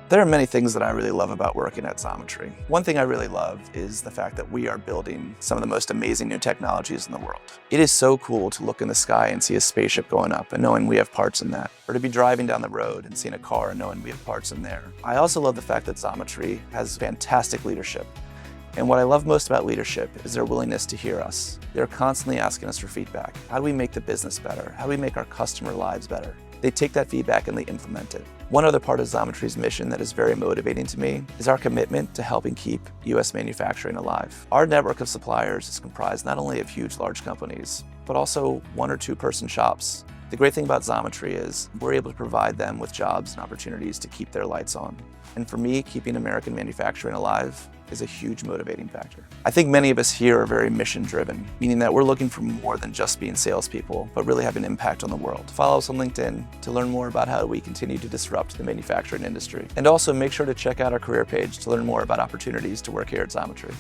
There are many things that I really love about working at Xometry. One thing I really love is the fact that we are building some of the most amazing new technologies in the world. It is so cool to look in the sky and see a spaceship going up and knowing we have parts in that, or to be driving down the road and seeing a car and knowing we have parts in there. I also love the fact that Xometry has fantastic leadership. And what I love most about leadership is their willingness to hear us. They're constantly asking us for feedback. How do we make the business better? How do we make our customer lives better? They take that feedback and they implement it. One other part of Xometry's mission that is very motivating to me is our commitment to helping keep US manufacturing alive. Our network of suppliers is comprised not only of huge, large companies, but also 1 or 2 person shops. The great thing about Xometry is we're able to provide them with jobs and opportunities to keep their lights on. And for me, keeping American manufacturing alive is a huge motivating factor. I think many of us here are very mission-driven, meaning that we're looking for more than just being salespeople, but really have an impact on the world. Follow us on LinkedIn to learn more about how we continue to disrupt the manufacturing industry. And also make sure to check out our career page to learn more about opportunities to work here at Xometry.